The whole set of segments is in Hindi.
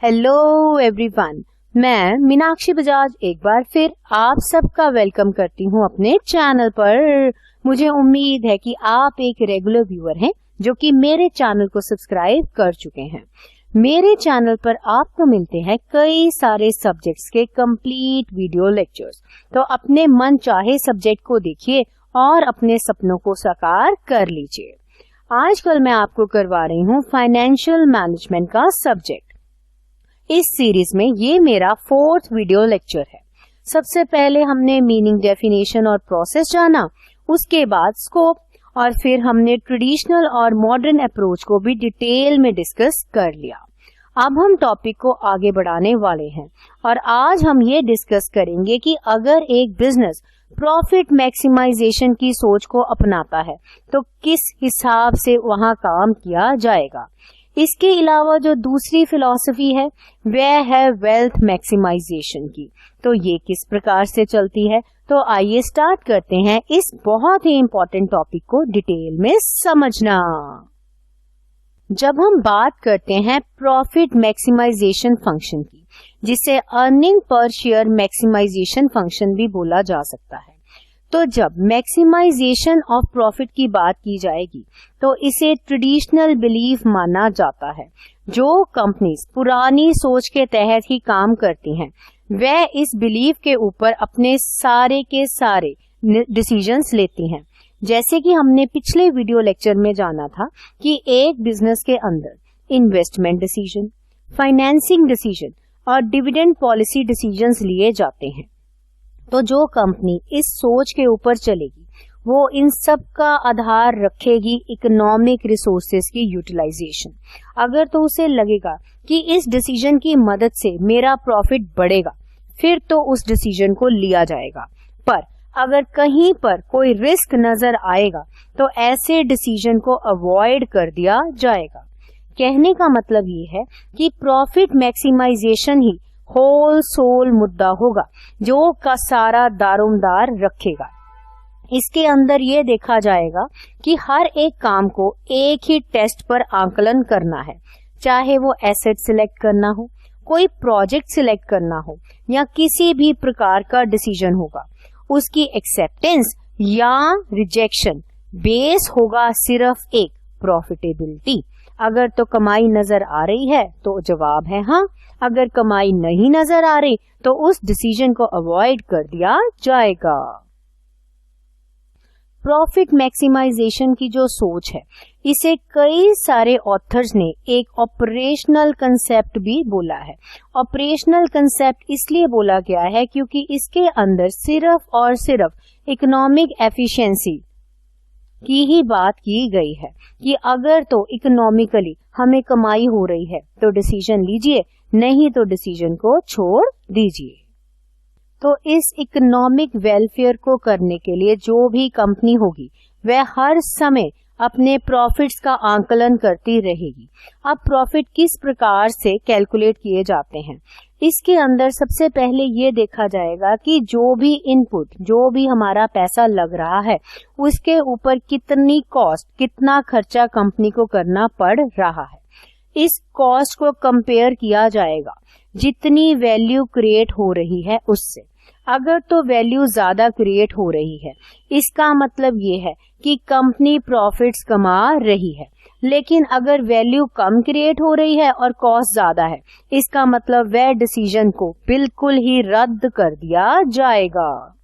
हेलो एवरीवन, मैं मीनाक्षी बजाज एक बार फिर आप सबका वेलकम करती हूँ अपने चैनल पर। मुझे उम्मीद है कि आप एक रेगुलर व्यूअर हैं जो कि मेरे चैनल को सब्सक्राइब कर चुके हैं। मेरे चैनल पर आपको मिलते हैं कई सारे सब्जेक्ट्स के कंप्लीट वीडियो लेक्चर्स। तो अपने मन चाहे सब्जेक्ट को देखिए और अपने सपनों को साकार कर लीजिए। आजकल मैं आपको करवा रही हूँ फाइनेंशियल मैनेजमेंट का सब्जेक्ट। इस सीरीज में ये मेरा 4th वीडियो लेक्चर है। सबसे पहले हमने मीनिंग, डेफिनेशन और प्रोसेस जाना, उसके बाद स्कोप, और फिर हमने ट्रेडिशनल और मॉडर्न अप्रोच को भी डिटेल में डिस्कस कर लिया। अब हम टॉपिक को आगे बढ़ाने वाले हैं और आज हम ये डिस्कस करेंगे कि अगर एक बिजनेस प्रॉफिट मैक्सिमाइजेशन की सोच को अपनाता है तो किस हिसाब से वहां काम किया जाएगा। इसके अलावा जो दूसरी फिलॉसफी है वह है वेल्थ मैक्सिमाइजेशन की, तो ये किस प्रकार से चलती है। तो आइए स्टार्ट करते हैं इस बहुत ही इम्पोर्टेंट टॉपिक को डिटेल में समझना। जब हम बात करते हैं प्रॉफिट मैक्सिमाइजेशन फंक्शन की, जिसे earning per share maximisation function भी बोला जा सकता है, तो जब मैक्सिमाइजेशन ऑफ प्रॉफिट की बात की जाएगी तो इसे ट्रेडिशनल बिलीफ माना जाता है। जो कंपनीज पुरानी सोच के तहत ही काम करती हैं, वह इस बिलीफ के ऊपर अपने सारे के सारे डिसीजंस लेती हैं। जैसे कि हमने पिछले वीडियो लेक्चर में जाना था कि एक बिजनेस के अंदर इन्वेस्टमेंट डिसीजन, फाइनेंसिंग डिसीजन और डिविडेंड पॉलिसी डिसीजंस लिए जाते हैं। तो जो कंपनी इस सोच के ऊपर चलेगी वो इन सब का आधार रखेगी इकोनॉमिक रिसोर्सेज की यूटिलाइजेशन। अगर तो उसे लगेगा कि इस डिसीजन की मदद से मेरा प्रॉफिट बढ़ेगा, फिर तो उस डिसीजन को लिया जाएगा। पर अगर कहीं पर कोई रिस्क नजर आएगा तो ऐसे डिसीजन को अवॉइड कर दिया जाएगा। कहने का मतलब ये है कि प्रॉफिट मैक्सिमाइजेशन ही होल सोल मुद्दा होगा जो का सारा दारोमदार रखेगा। इसके अंदर ये देखा जाएगा कि हर एक काम को एक ही टेस्ट पर आकलन करना है, चाहे वो एसेट सिलेक्ट करना हो, कोई प्रोजेक्ट सिलेक्ट करना हो या किसी भी प्रकार का डिसीजन होगा। उसकी एक्सेप्टेंस या रिजेक्शन बेस होगा सिर्फ एक प्रॉफिटेबिलिटी। अगर तो कमाई नजर आ रही है तो जवाब है हाँ, अगर कमाई नहीं नजर आ रही तो उस डिसीजन को अवॉइड कर दिया जाएगा। प्रॉफिट मैक्सिमाइजेशन की जो सोच है, इसे कई सारे ऑथर्स ने एक ऑपरेशनल कंसेप्ट भी बोला है। ऑपरेशनल कंसेप्ट इसलिए बोला गया है क्योंकि इसके अंदर सिर्फ और सिर्फ इकोनॉमिक एफिशिएंसी की ही बात की गई है कि अगर तो इकोनॉमिकली हमें कमाई हो रही है तो डिसीजन लीजिए, नहीं तो डिसीजन को छोड़ दीजिए। तो इस इकोनॉमिक वेलफेयर को करने के लिए जो भी कंपनी होगी वह हर समय अपने प्रॉफिट्स का आकलन करती रहेगी। अब प्रॉफिट किस प्रकार से कैलकुलेट किए जाते हैं, इसके अंदर सबसे पहले ये देखा जाएगा कि जो भी इनपुट, जो भी हमारा पैसा लग रहा है, उसके ऊपर कितनी कॉस्ट, कितना खर्चा कंपनी को करना पड़ रहा है। इस कॉस्ट को कंपेयर किया जाएगा जितनी वैल्यू क्रिएट हो रही है उससे। अगर तो वैल्यू ज्यादा क्रिएट हो रही है, इसका मतलब ये है कि कंपनी प्रॉफिट्स कमा रही है। लेकिन अगर वैल्यू कम क्रिएट हो रही है और कॉस्ट ज्यादा है, इसका मतलब वह डिसीजन को बिल्कुल ही रद्द कर दिया जाएगा।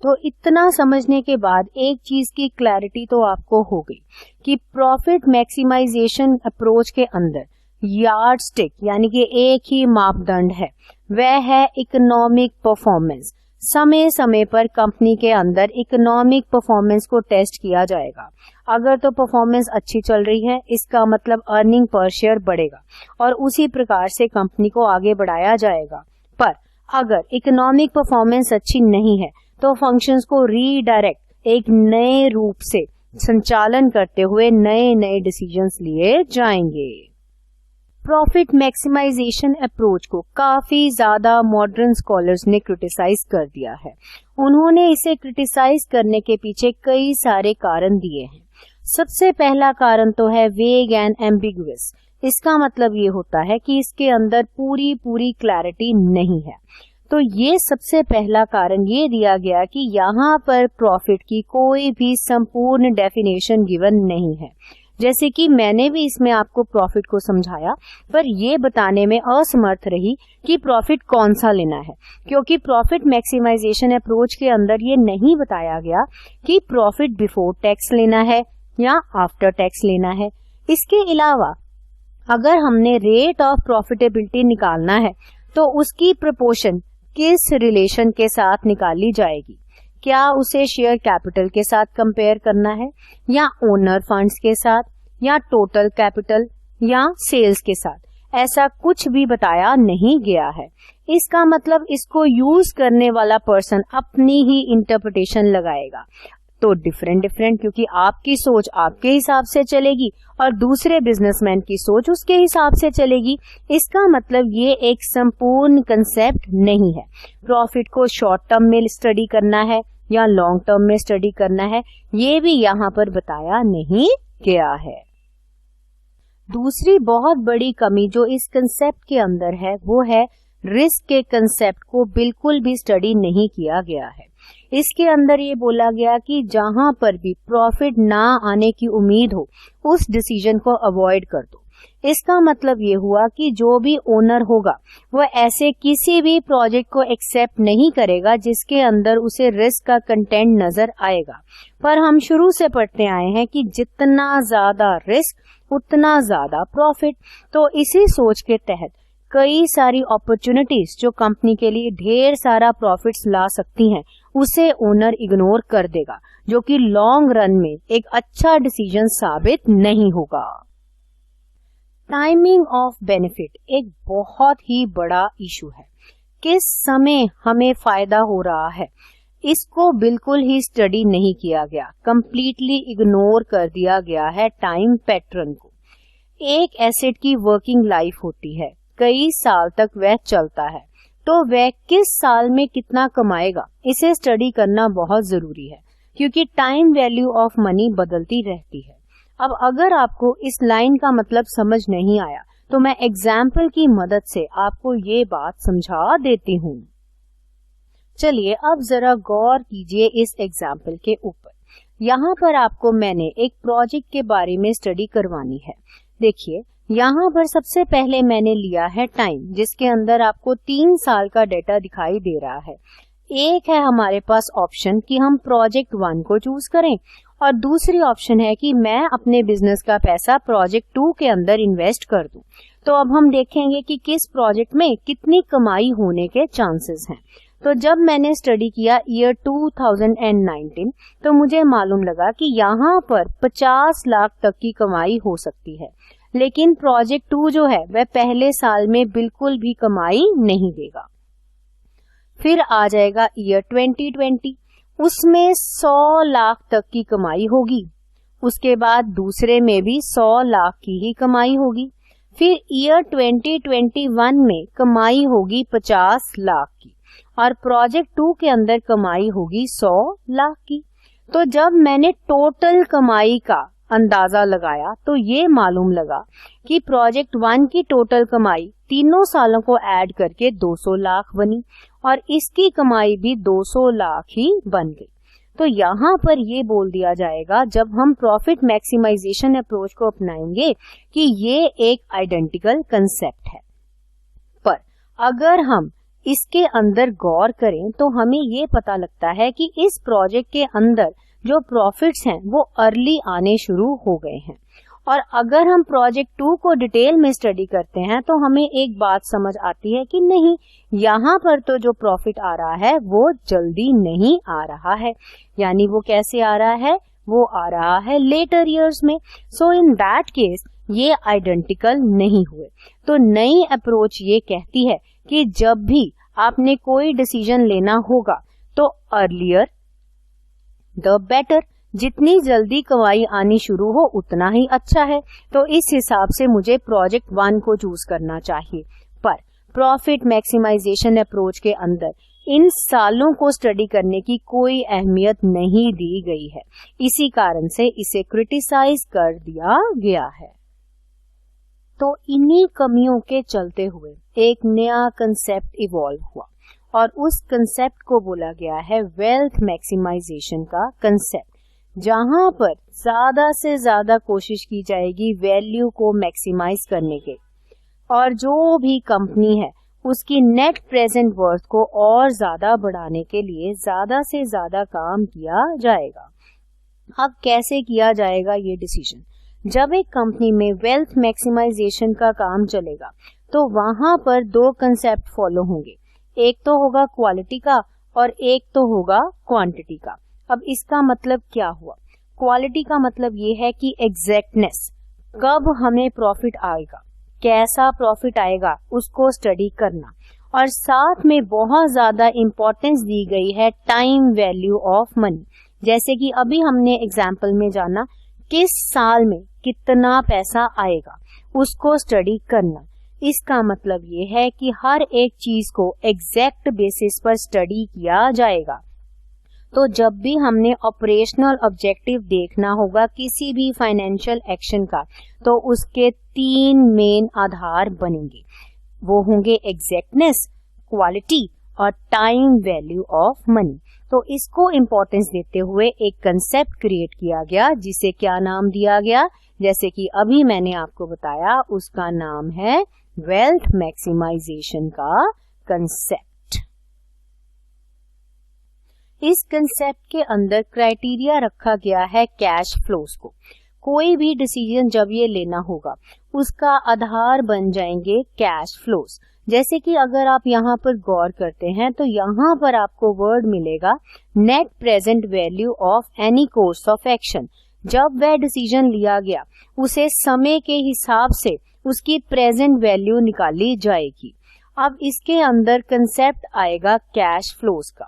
तो इतना समझने के बाद एक चीज की क्लैरिटी तो आपको हो गई कि प्रॉफिट मैक्सिमाइजेशन अप्रोच के अंदर यार्डस्टिक यानी कि एक ही मापदंड है, वह है इकोनॉमिक परफॉर्मेंस। समय समय पर कंपनी के अंदर इकोनॉमिक परफॉर्मेंस को टेस्ट किया जाएगा। अगर तो परफॉर्मेंस अच्छी चल रही है, इसका मतलब अर्निंग पर शेयर बढ़ेगा और उसी प्रकार से कंपनी को आगे बढ़ाया जाएगा। पर अगर इकोनॉमिक परफॉर्मेंस अच्छी नहीं है तो फंक्शंस को रीडायरेक्ट एक नए रूप से संचालन करते हुए नए नए डिसीजंस लिए जाएंगे। प्रॉफिट मैक्सिमाइजेशन अप्रोच को काफी ज्यादा मॉडर्न स्कॉलर्स ने क्रिटिसाइज कर दिया है। उन्होंने इसे क्रिटिसाइज करने के पीछे कई सारे कारण दिए हैं। सबसे पहला कारण तो है वेग एंड एम्बिगुअस, इसका मतलब ये होता है कि इसके अंदर पूरी क्लैरिटी नहीं है। तो ये सबसे पहला कारण ये दिया गया कि यहाँ पर प्रॉफिट की कोई भी संपूर्ण डेफिनेशन गिवन नहीं है। जैसे कि मैंने भी इसमें आपको प्रॉफिट को समझाया, पर ये बताने में असमर्थ रही कि प्रॉफिट कौन सा लेना है, क्योंकि प्रॉफिट मैक्सिमाइजेशन अप्रोच के अंदर ये नहीं बताया गया कि प्रॉफिट बिफोर टैक्स लेना है या आफ्टर टैक्स लेना है। इसके अलावा अगर हमने रेट ऑफ प्रॉफिटेबिलिटी निकालना है तो उसकी प्रोपोर्शन किस रिलेशन के साथ निकाली जाएगी? क्या उसे शेयर कैपिटल के साथ कंपेयर करना है, या ओनर फंड्स के साथ, या टोटल कैपिटल, या सेल्स के साथ? ऐसा कुछ भी बताया नहीं गया है। इसका मतलब इसको यूज करने वाला पर्सन अपनी ही इंटरप्रिटेशन लगाएगा। तो डिफरेंट, क्योंकि आपकी सोच आपके हिसाब से चलेगी और दूसरे बिजनेसमैन की सोच उसके हिसाब से चलेगी। इसका मतलब ये एक संपूर्ण कंसेप्ट नहीं है। प्रॉफिट को शॉर्ट टर्म में स्टडी करना है या लॉन्ग टर्म में स्टडी करना है, ये भी यहाँ पर बताया नहीं गया है। दूसरी बहुत बड़ी कमी जो इस कंसेप्ट के अंदर है वो है रिस्क के कंसेप्ट को बिल्कुल भी स्टडी नहीं किया गया है। इसके अंदर ये बोला गया कि जहां पर भी प्रॉफिट ना आने की उम्मीद हो उस डिसीजन को अवॉइड कर दो। इसका मतलब ये हुआ कि जो भी ओनर होगा वह ऐसे किसी भी प्रोजेक्ट को एक्सेप्ट नहीं करेगा जिसके अंदर उसे रिस्क का कंटेंट नजर आएगा। पर हम शुरू से पढ़ते आए हैं कि जितना ज्यादा रिस्क उतना ज्यादा प्रॉफिट। तो इसी सोच के तहत कई सारी अपॉर्चुनिटीज जो कंपनी के लिए ढेर सारा प्रॉफिट्स ला सकती हैं उसे ओनर इग्नोर कर देगा, जो कि लॉन्ग रन में एक अच्छा डिसीजन साबित नहीं होगा। टाइमिंग ऑफ बेनिफिट एक बहुत ही बड़ा इशू है। किस समय हमें फायदा हो रहा है इसको बिल्कुल ही स्टडी नहीं किया गया, कंप्लीटली इग्नोर कर दिया गया है टाइम पैटर्न को। एक एसेट की वर्किंग लाइफ होती है, कई साल तक वह चलता है, तो वह किस साल में कितना कमाएगा इसे स्टडी करना बहुत जरूरी है, क्योंकि टाइम वैल्यू ऑफ मनी बदलती रहती है। अब अगर आपको इस लाइन का मतलब समझ नहीं आया तो मैं एग्जाम्पल की मदद से आपको ये बात समझा देती हूँ। चलिए अब जरा गौर कीजिए इस एग्जाम्पल के ऊपर। यहाँ पर आपको मैंने एक प्रोजेक्ट के बारे में स्टडी करवानी है। देखिए यहाँ पर सबसे पहले मैंने लिया है टाइम, जिसके अंदर आपको 3 साल का डेटा दिखाई दे रहा है। एक है हमारे पास ऑप्शन कि हम प्रोजेक्ट 1 को चूज करें, और दूसरी ऑप्शन है कि मैं अपने बिजनेस का पैसा प्रोजेक्ट 2 के अंदर इन्वेस्ट कर दूं। तो अब हम देखेंगे कि किस प्रोजेक्ट में कितनी कमाई होने के चांसेस हैं। तो जब मैंने स्टडी किया ईयर 2019 तो मुझे मालूम लगा कि यहाँ पर 50 लाख तक की कमाई हो सकती है, लेकिन प्रोजेक्ट 2 जो है वह पहले साल में बिल्कुल भी कमाई नहीं देगा। फिर आ जाएगा ईयर 2020, उसमें 100 लाख तक की कमाई होगी। उसके बाद दूसरे में भी 100 लाख की ही कमाई होगी। फिर ईयर 2021 में कमाई होगी 50 लाख की, और प्रोजेक्ट 2 के अंदर कमाई होगी 100 लाख की। तो जब मैंने टोटल कमाई का अंदाजा लगाया तो ये मालूम लगा कि प्रोजेक्ट 1 की टोटल कमाई तीनों सालों को ऐड करके 200 लाख बनी, और इसकी कमाई भी 200 लाख ही बन गई। तो यहाँ पर ये बोल दिया जाएगा जब हम प्रॉफिट मैक्सिमाइजेशन अप्रोच को अपनाएंगे कि ये एक आइडेंटिकल कंसेप्ट है। पर अगर हम इसके अंदर गौर करें तो हमें ये पता लगता है कि इस प्रोजेक्ट के अंदर जो प्रॉफिट्स हैं वो अर्ली आने शुरू हो गए हैं। और अगर हम प्रोजेक्ट 2 को डिटेल में स्टडी करते हैं तो हमें एक बात समझ आती है कि नहीं, यहाँ पर तो जो प्रॉफिट आ रहा है वो जल्दी नहीं आ रहा है। यानी वो कैसे आ रहा है? वो आ रहा है लेटर ईयर्स में। सो इन दैट केस ये आइडेंटिकल नहीं हुए। तो नई अप्रोच ये कहती है कि जब भी आपने कोई डिसीजन लेना होगा तो अर्लियर द बेटर, जितनी जल्दी कमाई आनी शुरू हो उतना ही अच्छा है। तो इस हिसाब से मुझे प्रोजेक्ट 1 को चूज करना चाहिए। पर प्रॉफिट मैक्सिमाइजेशन अप्रोच के अंदर इन सालों को स्टडी करने की कोई अहमियत नहीं दी गई है, इसी कारण से इसे क्रिटिसाइज कर दिया गया है। तो इन्हीं कमियों के चलते हुए एक नया कंसेप्ट इवॉल्व हुआ और उस कंसेप्ट को बोला गया है वेल्थ मैक्सिमाइजेशन का कंसेप्ट, जहां पर ज्यादा से ज्यादा कोशिश की जाएगी वैल्यू को मैक्सिमाइज करने के, और जो भी कंपनी है उसकी नेट प्रेजेंट वर्थ को और ज्यादा बढ़ाने के लिए ज्यादा से ज्यादा काम किया जाएगा। अब कैसे किया जाएगा ये डिसीजन? जब एक कंपनी में वेल्थ मैक्सिमाइजेशन का काम चलेगा तो वहां पर दो कंसेप्ट फॉलो होंगे, एक तो होगा क्वालिटी का और एक तो होगा क्वांटिटी का। अब इसका मतलब क्या हुआ? क्वालिटी का मतलब ये है कि एग्जैक्टनेस, कब हमें प्रॉफिट आएगा, कैसा प्रॉफिट आएगा, उसको स्टडी करना, और साथ में बहुत ज्यादा इंपॉर्टेंस दी गई है टाइम वैल्यू ऑफ मनी। जैसे कि अभी हमने एग्जाम्पल में जाना किस साल में कितना पैसा आएगा, उसको स्टडी करना। इसका मतलब ये है कि हर एक चीज को एग्जैक्ट बेसिस पर स्टडी किया जाएगा। तो जब भी हमने ऑपरेशनल ऑब्जेक्टिव देखना होगा किसी भी फाइनेंशियल एक्शन का, तो उसके 3 मेन आधार बनेंगे, वो होंगे एग्जैक्टनेस, क्वालिटी और टाइम वैल्यू ऑफ मनी। तो इसको इम्पोर्टेंस देते हुए एक कंसेप्ट क्रिएट किया गया, जिसे क्या नाम दिया गया? जैसे कि अभी मैंने आपको बताया, उसका नाम है वेल्थ मैक्सिमाइजेशन का कंसेप्ट। इस कंसेप्ट के अंदर क्राइटेरिया रखा गया है कैश फ्लोस को। कोई भी डिसीजन जब ये लेना होगा उसका आधार बन जाएंगे कैश फ्लोस। जैसे कि अगर आप यहाँ पर गौर करते हैं तो यहाँ पर आपको वर्ड मिलेगा net present value of any course of action. जब वह डिसीजन लिया गया उसे समय के हिसाब से उसकी प्रेजेंट वैल्यू निकाली जाएगी। अब इसके अंदर कंसेप्ट आएगा कैश फ्लोस का।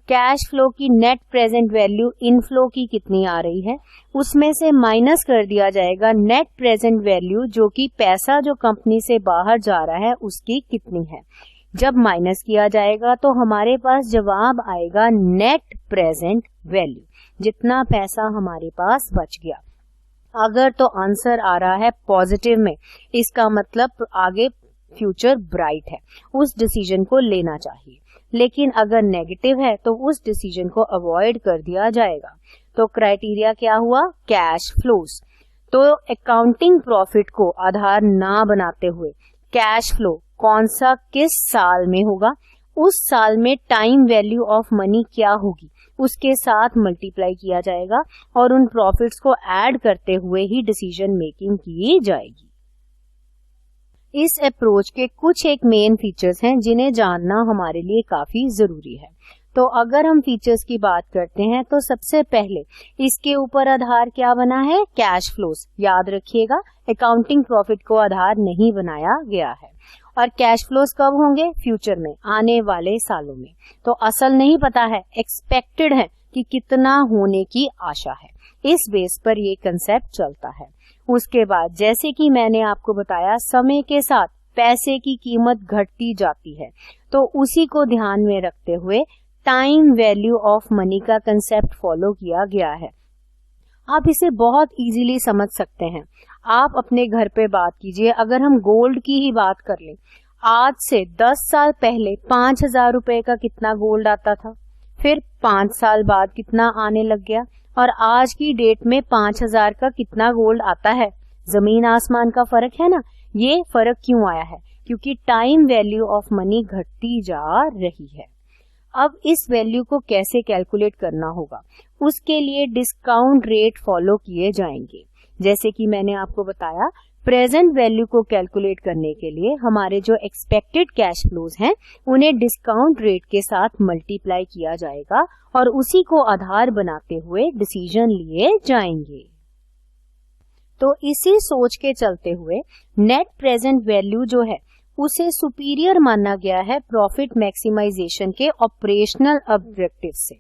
कैश फ्लो की नेट प्रेजेंट वैल्यू इनफ्लो की कितनी आ रही है, उसमें से माइनस कर दिया जाएगा नेट प्रेजेंट वैल्यू, जो कि पैसा जो कंपनी से बाहर जा रहा है उसकी कितनी है। जब माइनस किया जाएगा तो हमारे पास जवाब आएगा नेट प्रेजेंट वैल्यू, जितना पैसा हमारे पास बच गया। अगर तो आंसर आ रहा है पॉजिटिव में, इसका मतलब आगे फ्यूचर ब्राइट है, उस डिसीजन को लेना चाहिए। लेकिन अगर नेगेटिव है तो उस डिसीजन को अवॉइड कर दिया जाएगा। तो क्राइटेरिया क्या हुआ? Cash flows. तो अकाउंटिंग प्रॉफिट को आधार ना बनाते हुए कैश फ्लो कौन सा किस साल में होगा, उस साल में टाइम वैल्यू ऑफ मनी क्या होगी, उसके साथ मल्टीप्लाई किया जाएगा और उन प्रॉफिट्स को ऐड करते हुए ही डिसीजन मेकिंग की जाएगी। इस अप्रोच के कुछ एक मेन फीचर्स हैं जिन्हें जानना हमारे लिए काफी जरूरी है। तो अगर हम फीचर्स की बात करते हैं तो सबसे पहले इसके ऊपर आधार क्या बना है? Cash flows. याद रखिएगा, अकाउंटिंग प्रॉफिट को आधार नहीं बनाया गया है। और कैश फ्लोस कब होंगे? फ्यूचर में, आने वाले सालों में। तो असल नहीं पता है, एक्सपेक्टेड है कि कितना होने की आशा है। इस बेस पर ये कंसेप्ट चलता है। उसके बाद जैसे कि मैंने आपको बताया, समय के साथ पैसे की कीमत घटती जाती है, तो उसी को ध्यान में रखते हुए टाइम वैल्यू ऑफ मनी का कंसेप्ट फॉलो किया गया है। आप इसे बहुत इजीली समझ सकते हैं। आप अपने घर पे बात कीजिए, अगर हम गोल्ड की ही बात कर लें, आज से 10 साल पहले 5,000 रुपए का कितना गोल्ड आता था, फिर 5 साल बाद कितना आने लग गया, और आज की डेट में 5,000 का कितना गोल्ड आता है। जमीन आसमान का फर्क है ना। ये फर्क क्यों आया है? क्योंकि टाइम वैल्यू ऑफ मनी घटती जा रही है। अब इस वैल्यू को कैसे कैलकुलेट करना होगा, उसके लिए डिस्काउंट रेट फॉलो किए जाएंगे। जैसे कि मैंने आपको बताया, प्रेजेंट वैल्यू को कैलकुलेट करने के लिए हमारे जो एक्सपेक्टेड कैश फ्लोज हैं उन्हें डिस्काउंट रेट के साथ मल्टीप्लाई किया जाएगा और उसी को आधार बनाते हुए डिसीजन लिए जाएंगे। तो इसी सोच के चलते हुए नेट प्रेजेंट वैल्यू जो है उसे सुपीरियर माना गया है प्रॉफिट मैक्सिमाइजेशन के ऑपरेशनल ऑब्जेक्टिव से।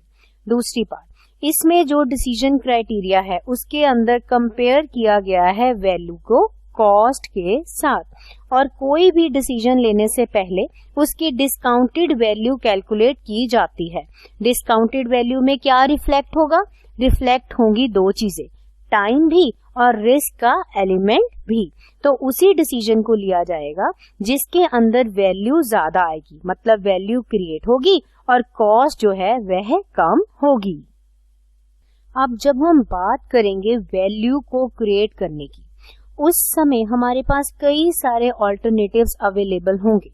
दूसरी बात, इसमें जो डिसीजन क्राइटेरिया है उसके अंदर कंपेयर किया गया है वैल्यू को कॉस्ट के साथ, और कोई भी डिसीजन लेने से पहले उसकी डिस्काउंटेड वैल्यू कैलकुलेट की जाती है। डिस्काउंटेड वैल्यू में क्या रिफ्लेक्ट होगा? रिफ्लेक्ट होंगी दो चीजें, टाइम भी और रिस्क का एलिमेंट भी। तो उसी डिसीजन को लिया जाएगा जिसके अंदर वैल्यू ज्यादा आएगी, मतलब वैल्यू क्रिएट होगी और कॉस्ट जो है वह कम होगी। अब जब हम बात करेंगे वैल्यू को क्रिएट करने की, उस समय हमारे पास कई सारे ऑल्टरनेटिव्स अवेलेबल होंगे,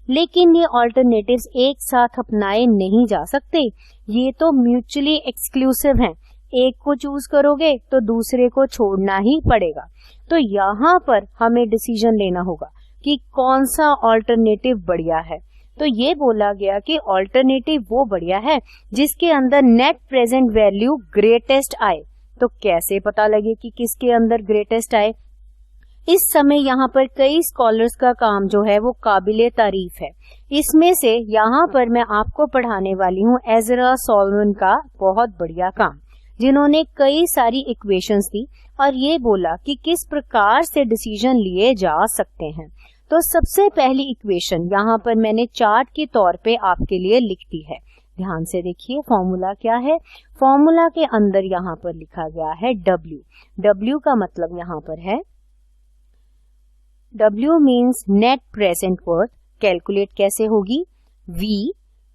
लेकिन ये ऑल्टरनेटिव्स एक साथ अपनाए नहीं जा सकते। ये तो म्यूचुअली एक्सक्लूसिव हैं। एक को चूज करोगे तो दूसरे को छोड़ना ही पड़ेगा। तो यहाँ पर हमें डिसीजन लेना होगा कि कौन सा ऑल्टरनेटिव बढ़िया है। तो ये बोला गया कि ऑल्टरनेटिव वो बढ़िया है जिसके अंदर नेट प्रेजेंट वैल्यू ग्रेटेस्ट आए। तो कैसे पता लगे कि किसके अंदर ग्रेटेस्ट आए? इस समय यहाँ पर कई स्कॉलर्स का काम जो है वो काबिले तारीफ है। इसमें से यहाँ पर मैं आपको पढ़ाने वाली हूँ एजरा सॉलोमन का बहुत बढ़िया काम, जिन्होंने कई सारी इक्वेशंस दी और ये बोला कि किस प्रकार से डिसीजन लिए जा सकते हैं। तो सबसे पहली इक्वेशन यहाँ पर मैंने चार्ट के तौर पे आपके लिए लिख दी है। ध्यान से देखिए फॉर्मूला क्या है। फॉर्मूला के अंदर यहाँ पर लिखा गया है W का मतलब यहाँ पर है W means net present worth. Calculate कैसे होगी? V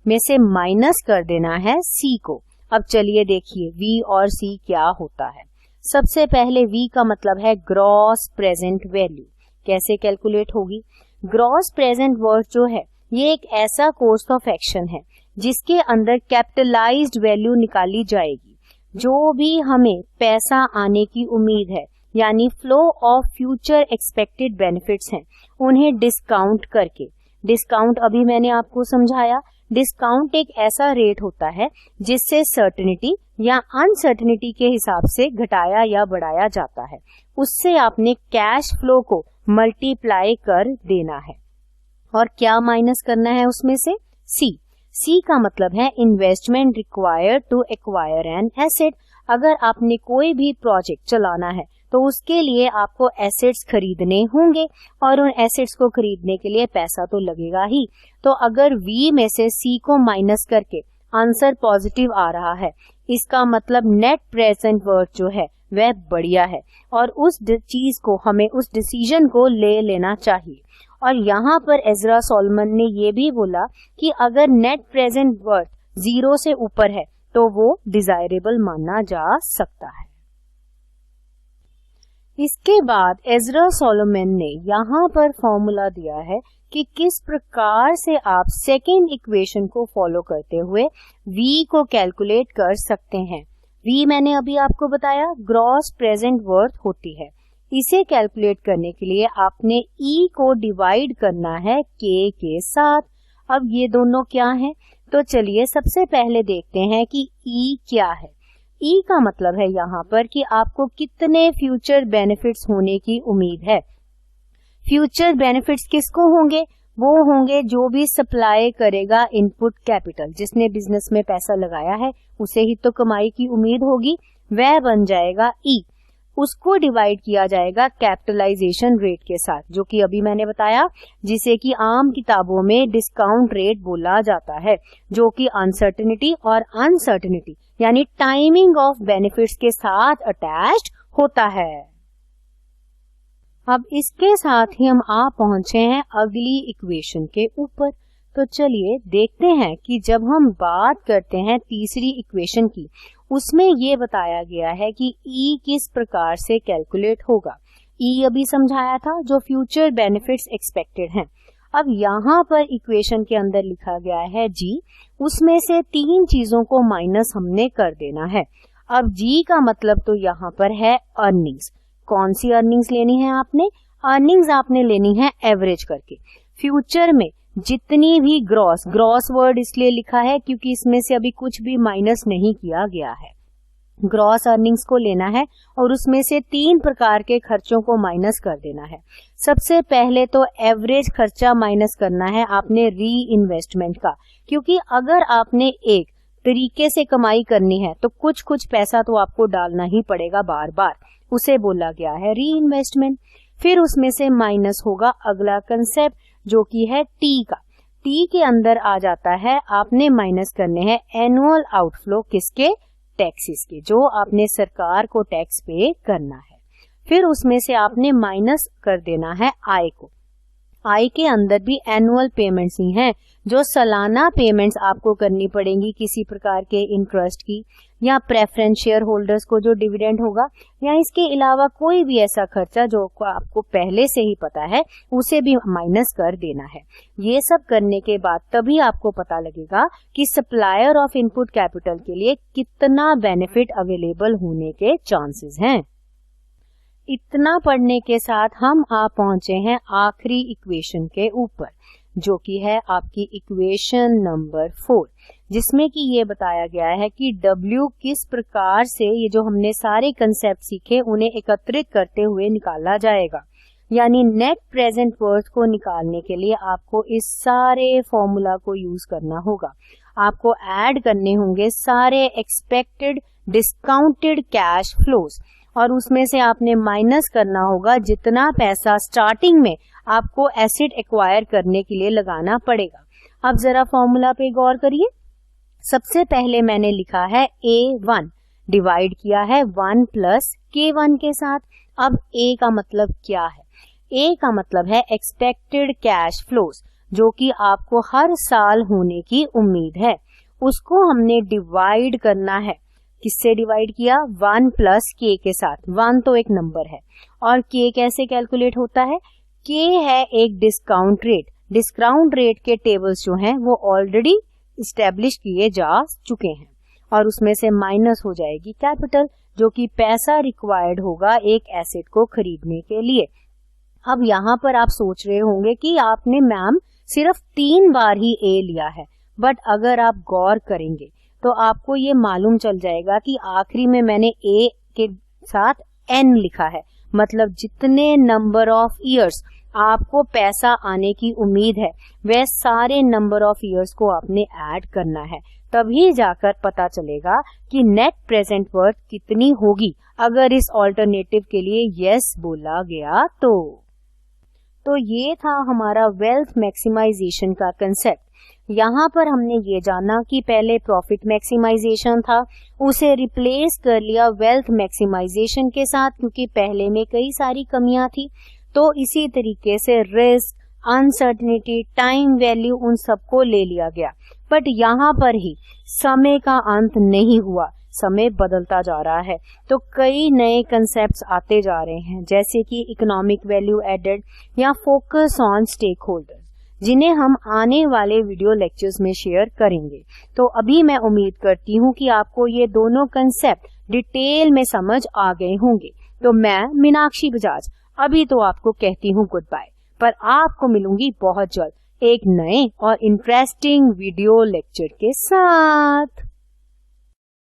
में से माइनस कर देना है C को। अब चलिए देखिए V और C क्या होता है। सबसे पहले V का मतलब है ग्रॉस प्रेजेंट वैल्यू। कैसे कैलकुलेट होगी? ग्रॉस प्रेजेंट वर्थ जो है ये एक ऐसा कोर्स ऑफ एक्शन है जिसके अंदर कैपिटलाइज्ड वैल्यू निकाली जाएगी। जो भी हमें पैसा आने की उम्मीद है, यानी flow of future expected benefits हैं, उन्हें डिस्काउंट करके, डिस्काउंट अभी मैंने आपको समझाया, डिस्काउंट एक ऐसा रेट होता है जिससे सर्टेनिटी या अनसर्टेनिटी के हिसाब से घटाया या बढ़ाया जाता है। उससे आपने कैश फ्लो को मल्टीप्लाई कर देना है। और क्या माइनस करना है उसमें से? सी का मतलब है investment required to acquire an asset. अगर आपने कोई भी प्रोजेक्ट चलाना है तो उसके लिए आपको एसेट्स खरीदने होंगे और उन एसेट्स को खरीदने के लिए पैसा तो लगेगा ही। तो अगर V में से C को माइनस करके आंसर पॉजिटिव आ रहा है, इसका मतलब नेट प्रेजेंट वर्थ जो है वह बढ़िया है और उस चीज को हमें, उस डिसीजन को ले लेना चाहिए। और यहाँ पर एजरा सॉलोमन ने ये भी बोला कि अगर नेट प्रेजेंट वर्थ 0 से ऊपर है तो वो डिजायरेबल माना जा सकता है। इसके बाद एजरा सॉलोमन ने यहाँ पर फॉर्मूला दिया है कि किस प्रकार से आप सेकेंड इक्वेशन को फॉलो करते हुए V को कैलकुलेट कर सकते हैं। V मैंने अभी आपको बताया ग्रॉस प्रेजेंट वर्थ होती है। इसे कैलकुलेट करने के लिए आपने E को डिवाइड करना है K के साथ। अब ये दोनों क्या हैं? तो चलिए सबसे पहले देखते हैं कि E क्या है। E का मतलब है यहाँ पर कि आपको कितने फ्यूचर बेनिफिट्स होने की उम्मीद है। फ्यूचर बेनिफिट्स किसको होंगे? वो होंगे जो भी सप्लाई करेगा इनपुट कैपिटल, जिसने बिजनेस में पैसा लगाया है उसे ही तो कमाई की उम्मीद होगी, वह बन जाएगा E। उसको डिवाइड किया जाएगा कैपिटलाइजेशन रेट के साथ, जो कि अभी मैंने बताया, जिसे कि आम किताबों में डिस्काउंट रेट बोला जाता है, जो कि अनसर्टेनिटी और अनसर्टेनिटी यानी टाइमिंग ऑफ बेनिफिट्स के साथ अटैच्ड होता है। अब इसके साथ ही हम आ पहुंचे हैं अगली इक्वेशन के ऊपर। तो चलिए देखते हैं कि जब हम बात करते हैं तीसरी इक्वेशन की, उसमें ये बताया गया है कि E किस प्रकार से कैलकुलेट होगा। E अभी समझाया था, जो फ्यूचर बेनिफिट्स एक्सपेक्टेड हैं। अब यहाँ पर इक्वेशन के अंदर लिखा गया है G, उसमें से 3 चीजों को माइनस हमने कर देना है। अब G का मतलब तो यहाँ पर है अर्निंग्स। कौन सी अर्निंग्स लेनी है आपने? अर्निंग्स आपने लेनी है एवरेज करके। फ्यूचर में जितनी भी ग्रॉस वर्ड इसलिए लिखा है क्योंकि इसमें से अभी कुछ भी माइनस नहीं किया गया है। ग्रॉस अर्निंग्स को लेना है और उसमें से 3 प्रकार के खर्चों को माइनस कर देना है। सबसे पहले तो एवरेज खर्चा माइनस करना है आपने री इन्वेस्टमेंट का, क्योंकि अगर आपने एक तरीके से कमाई करनी है तो कुछ पैसा तो आपको डालना ही पड़ेगा बार बार, उसे बोला गया है री इन्वेस्टमेंट। फिर उसमें से माइनस होगा अगला कंसेप्ट जो कि है टी का। टी के अंदर आ जाता है आपने माइनस करने हैं एनुअल आउटफ्लो, किसके? टैक्सेस के, जो आपने सरकार को टैक्स पे करना है। फिर उसमें से आपने माइनस कर देना है आय को। आय के अंदर भी एनुअल पेमेंट्स ही हैं, जो सालाना पेमेंट्स आपको करनी पड़ेंगी किसी प्रकार के इंटरेस्ट की, या प्रेफरेंस शेयर होल्डर्स को जो डिविडेंड होगा, या इसके अलावा कोई भी ऐसा खर्चा जो आपको पहले से ही पता है उसे भी माइनस कर देना है। ये सब करने के बाद तभी आपको पता लगेगा कि सप्लायर ऑफ इनपुट कैपिटल के लिए कितना बेनिफिट अवेलेबल होने के चांसेस हैं। इतना पढ़ने के साथ हम आ पहुंचे हैं आखिरी इक्वेशन के ऊपर, जो कि है आपकी इक्वेशन नंबर 4, जिसमें कि ये बताया गया है कि W किस प्रकार से ये जो हमने सारे कंसेप्ट सीखे उन्हें एकत्रित करते हुए निकाला जाएगा। यानी नेट प्रेजेंट वर्थ को निकालने के लिए आपको इस सारे फॉर्मूला को यूज करना होगा। आपको ऐड करने होंगे सारे एक्सपेक्टेड डिस्काउंटेड कैश फ्लोज, और उसमें से आपने माइनस करना होगा जितना पैसा स्टार्टिंग में आपको एसेट एक्वायर करने के लिए लगाना पड़ेगा। अब जरा फॉर्मूला पे गौर करिए। सबसे पहले मैंने लिखा है A1, डिवाइड किया है 1 प्लस K1 के साथ। अब A का मतलब क्या है? A का मतलब है एक्सपेक्टेड कैश फ्लोज, जो कि आपको हर साल होने की उम्मीद है। उसको हमने डिवाइड करना है। किससे डिवाइड किया? 1 प्लस K के साथ। 1 तो एक नंबर है, और K कैसे कैलकुलेट होता है? K है एक डिस्काउंट रेट। डिस्काउंट रेट के टेबल्स जो हैं वो ऑलरेडी इस्टेब्लिश किए जा चुके हैं, और उसमें से माइनस हो जाएगी कैपिटल, जो कि पैसा रिक्वायर्ड होगा एक एसेट को खरीदने के लिए। अब यहाँ पर आप सोच रहे होंगे कि आपने मैम सिर्फ 3 बार ही A लिया है, बट अगर आप गौर करेंगे तो आपको ये मालूम चल जाएगा कि आखिरी में मैंने A के साथ N लिखा है, मतलब जितने नंबर ऑफ ईयर्स आपको पैसा आने की उम्मीद है वह सारे नंबर ऑफ ईयर्स को आपने ऐड करना है। तभी जाकर पता चलेगा कि नेट प्रेजेंट वर्थ कितनी होगी अगर इस ऑल्टरनेटिव के लिए यस बोला गया तो ये था हमारा वेल्थ मैक्सिमाइजेशन का कंसेप्ट। यहाँ पर हमने ये जाना कि पहले प्रॉफिट मैक्सिमाइजेशन था, उसे रिप्लेस कर लिया वेल्थ मैक्सिमाइजेशन के साथ, क्योंकि पहले में कई सारी कमियां थी। तो इसी तरीके से रिस्क, अनसर्टेनिटी, टाइम वैल्यू, उन सबको ले लिया गया। बट यहाँ पर ही समय का अंत नहीं हुआ, समय बदलता जा रहा है, तो कई नए कंसेप्ट्स आते जा रहे हैं, जैसे कि इकोनॉमिक वैल्यू एडेड या फोकस ऑन स्टेक होल्डर्स, जिन्हें हम आने वाले वीडियो लेक्चर्स में शेयर करेंगे। तो अभी मैं उम्मीद करती हूँ कि आपको ये दोनों कंसेप्ट डिटेल में समझ आ गए होंगे। तो मैं मीनाक्षी बजाज अभी तो आपको कहती हूँ गुड बाय, पर आपको मिलूंगी बहुत जल्द एक नए और इंटरेस्टिंग वीडियो लेक्चर के साथ।